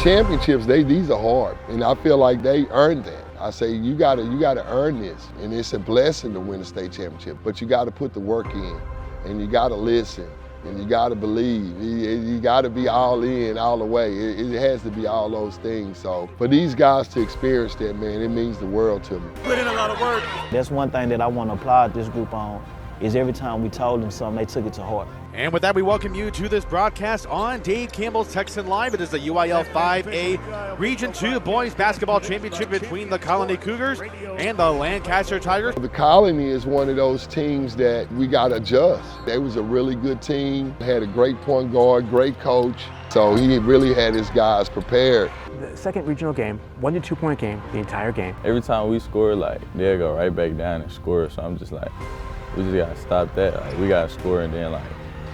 championships, these are hard, and I feel like they earned that. I say you gotta earn this, and it's a blessing to win a state championship, but you gotta put the work in, and you gotta listen, and you gotta believe. You gotta be all in, all the way. It has to be all those things. So for these guys to experience that, man, it means the world to me. Put in a lot of work. That's one thing that I want to applaud this group on, is every time we told them something, they took it to heart. And with that, we welcome you to this broadcast on Dave Campbell's Texan Live. It is the UIL 5A Region 2 Boys Basketball Championship between the Colony Cougars and the Lancaster Tigers. The Colony is one of those teams that we got to adjust. They was a really good team, had a great point guard, great coach, so he really had his guys prepared. The second regional game, 1 to 2 point game, the entire game. Every time we score, like, they'll go right back down and score, so I'm just like, we just gotta stop that. Like, we gotta score and then, like,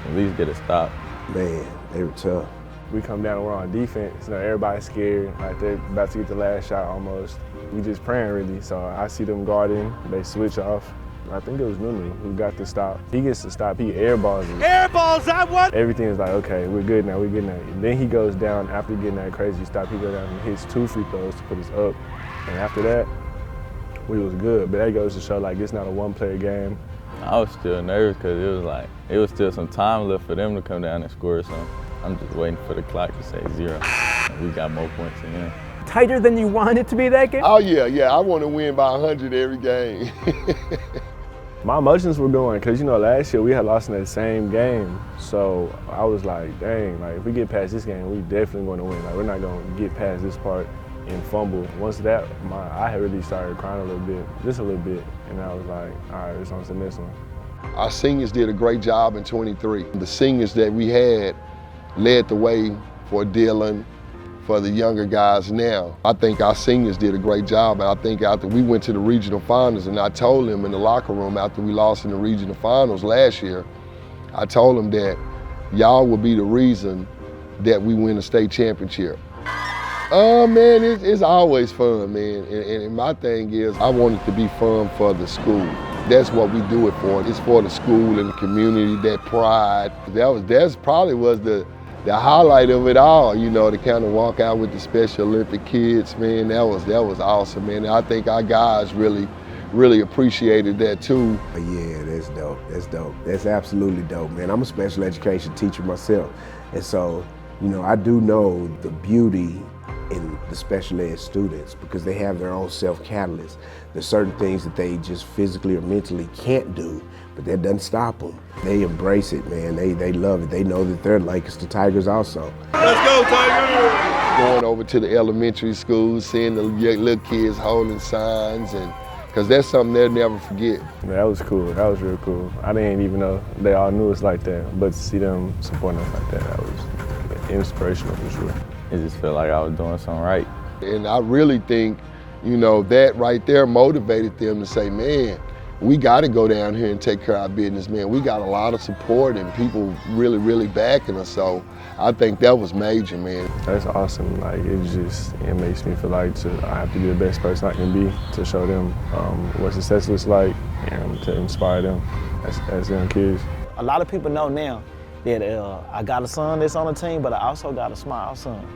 at least get a stop. Man, they were tough. We come down and we're on defense. You know, everybody's scared, like they're about to get the last shot almost. We just praying really. So I see them guarding, they switch off. I think it was Nunu who got the stop. He gets the stop, he airballs it. Airballs that one! Everything is like, okay, we're good now, we're good now. And then he goes down, after getting that crazy stop, he goes down and hits 2 free throws to put us up. And after that, we was good. But that goes to show, like, it's not a one-player game. I was still nervous because it was still some time left for them to come down and score, so I'm just waiting for the clock to say 0. We got more points again. Tighter than you wanted it to be that game? Oh yeah, I want to win by 100 every game. My emotions were going because, you know, last year we had lost in that same game. So I was like, dang, like if we get past this game, we definitely going to win. Like we're not going to get past this part and fumble. Once that, I had really started crying a little bit, just a little bit. And I was like, all right, it's on to the next one. Our seniors did a great job in 23. The seniors that we had led the way for Dylan, for the younger guys now. I think our seniors did a great job, and I think after we went to the regional finals, and I told them in the locker room after we lost in the regional finals last year, I told them that y'all will be the reason that we win a state championship. Man, it's always fun, man. And my thing is, I want it to be fun for the school. That's what we do it for. It's for the school and the community, that pride. That's probably was the highlight of it all, you know, to kind of walk out with the Special Olympic kids, man. That was awesome, man. And I think our guys really appreciated that too. Yeah, that's dope. That's dope. That's absolutely dope, man. I'm a special education teacher myself, and so, you know, I do know the beauty in the special ed students because they have their own self-catalyst. There's certain things that they just physically or mentally can't do, but that doesn't stop them. They embrace it, man. They love it. They know that they're Lancaster Tigers also. Let's go, Tigers! Going over to the elementary schools, seeing the little kids holding signs, and because that's something they'll never forget. Yeah, that was cool. That was real cool. I didn't even know they all knew us like that, but to see them supporting us like that was inspirational for sure. It just felt like I was doing something right. And I really think, you know, that right there motivated them to say, man, we got to go down here and take care of our business, man. We got a lot of support and people really backing us. So I think that was major, man. That's awesome. Like it makes me feel like I have to be the best person I can be to show them what success looks like and to inspire them as young kids. A lot of people know now that I got a son that's on the team, but I also got a small son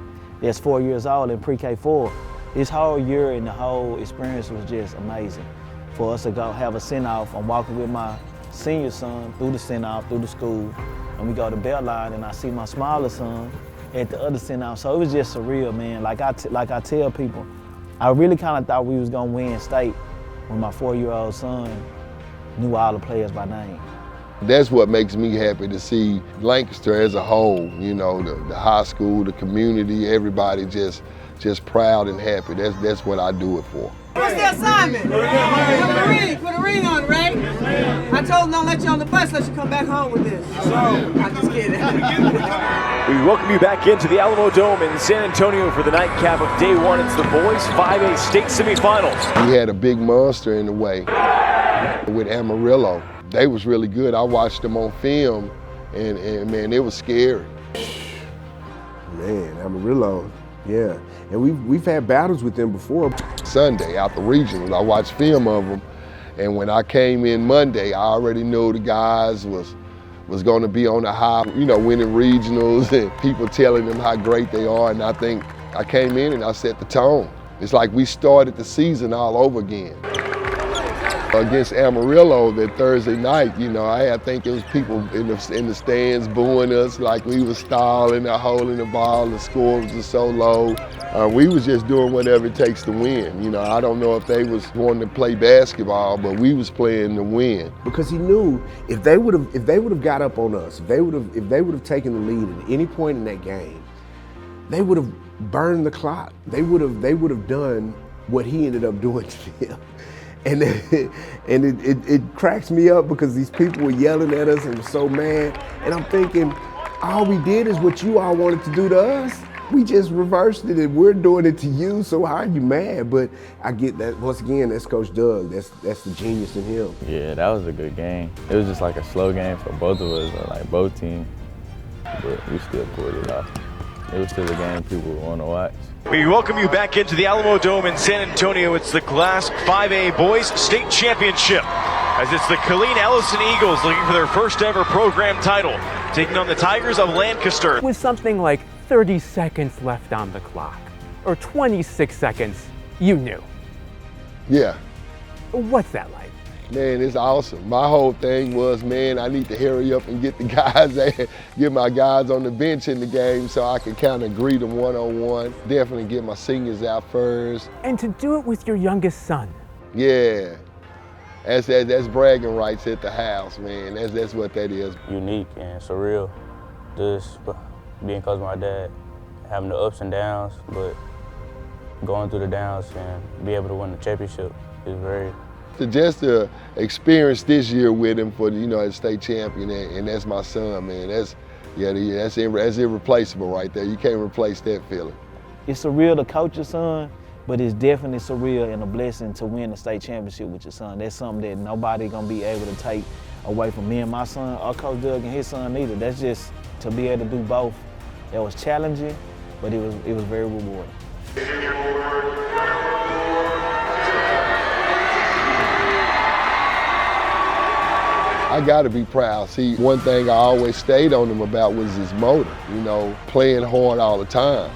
that's 4 years old in pre-K 4. This whole year and the whole experience was just amazing. For us to go have a send-off, I'm walking with my senior son through the send-off, through the school, and we go to Beltline and I see my smaller son at the other send-off. So it was just surreal, man. Like I tell people, I really kind of thought we was gonna win state when my 4-year-old son knew all the players by name. That's what makes me happy to see Lancaster as a whole, you know, the high school, the community, everybody just proud and happy. That's what I do it for. What's the assignment? Put a ring on, right? I told them don't let you on the bus unless you come back home with this. So, I'm just kidding. We welcome you back into the Alamo Dome in San Antonio for the nightcap of Day 1. It's the boys 5A state semifinals. We had a big monster in the way with Amarillo. They was really good. I watched them on film, and man, it was scary. Man, Amarillo, yeah. And we've had battles with them before. Sunday after regionals, I watched film of them, and when I came in Monday, I already knew the guys was going to be on the high, you know, winning regionals and people telling them how great they are. And I think I came in and I set the tone. It's like we started the season all over again. Against Amarillo that Thursday night, you know, I think it was people in the stands booing us like we was stalling, holding the ball, the score was just so low. We was just doing whatever it takes to win. You know, I don't know if they was wanting to play basketball, but we was playing to win. Because he knew if they would have got up on us, if they would have taken the lead at any point in that game, they would have burned the clock. They would have done what he ended up doing to them. And it cracks me up because these people were yelling at us and were so mad. And I'm thinking, all we did is what you all wanted to do to us. We just reversed it and we're doing it to you, so how are you mad? But I get that, once again, that's Coach Doug. That's the genius in him. Yeah, that was a good game. It was just like a slow game for both of us, or like both teams, but we still pulled it off. It was still a game people would want to watch. We welcome you back into the Alamo Dome in San Antonio. It's the Class 5A Boys State Championship, as it's the Colleen Ellison Eagles looking for their first ever program title, taking on the Tigers of Lancaster. With something like 30 seconds left on the clock, or 26 seconds, you knew. Yeah. What's that like? Man, it's awesome. My whole thing was, man, I need to hurry up and get the guys, get my guys on the bench in the game so I can kind of greet them one-on-one. Definitely get my seniors out first. And to do it with your youngest son. Yeah, that's bragging rights at the house, man. That's what that is. Unique and surreal, just being close to my dad, having the ups and downs, but going through the downs and be able to win the championship is very. Just to experience this year with him for, you know, as state champion, and that's my son, man. That's irreplaceable right there. You can't replace that feeling. It's surreal to coach your son, but it's definitely surreal and a blessing to win the state championship with your son. That's something that nobody gonna be able to take away from me and my son, or Coach Doug and his son either. That's just to be able to do both. It was challenging, but it was very rewarding. I gotta be proud. See, one thing I always stayed on him about was his motor, you know, playing hard all the time.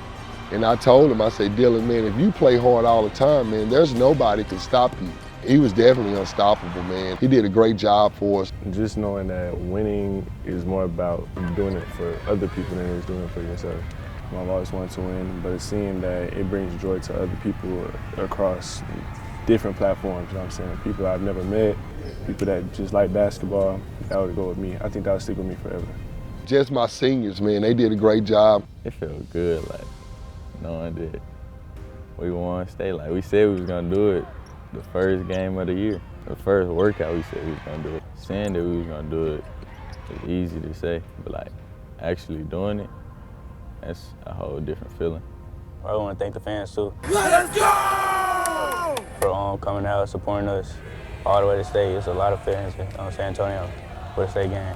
And I told him, I said, Dylan, man, if you play hard all the time, man, there's nobody can stop you. He was definitely unstoppable, man. He did a great job for us. Just knowing that winning is more about doing it for other people than it is doing it for yourself. I've always wanted to win, but seeing that it brings joy to other people across different platforms, you know what I'm saying? People I've never met, people that just like basketball, that would go with me. I think that would stick with me forever. Just my seniors, man, they did a great job. It felt good, like, knowing that we won state. Like we said we was gonna do it the first game of the year. The first workout we said we was gonna do it. Saying that we was gonna do it is easy to say, but like actually doing it, that's a whole different feeling. I want to thank the fans too. Let's go! For coming out, supporting us all the way to state. It's a lot of fans in San Antonio for the state game.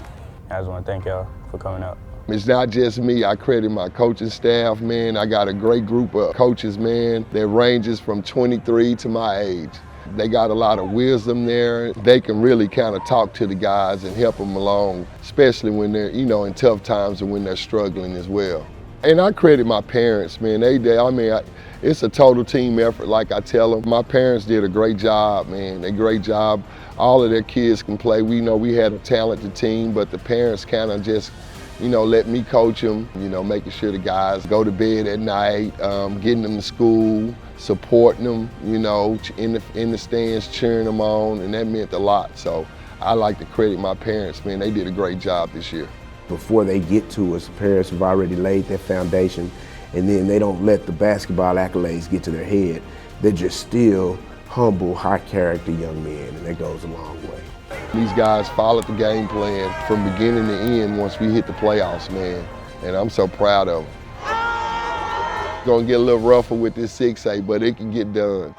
I just want to thank y'all for coming out. It's not just me. I credit my coaching staff, man. I got a great group of coaches, man, that ranges from 23 to my age. They got a lot of wisdom there. They can really kind of talk to the guys and help them along, especially when they're, you know, in tough times and when they're struggling as well. And I credit my parents, man. It's a total team effort, like I tell them. My parents did a great job, man, a great job. All of their kids can play. We know we had a talented team, but the parents kind of just, you know, let me coach them, you know, making sure the guys go to bed at night, getting them to school, supporting them, you know, in the stands, cheering them on, and that meant a lot. So I like to credit my parents, man. They did a great job this year. Before they get to us, the parents have already laid that foundation, and then they don't let the basketball accolades get to their head. They're just still humble, high-character young men, and that goes a long way. These guys followed the game plan from beginning to end once we hit the playoffs, man, and I'm so proud of them. Gonna get a little rougher with this 6A, but it can get done.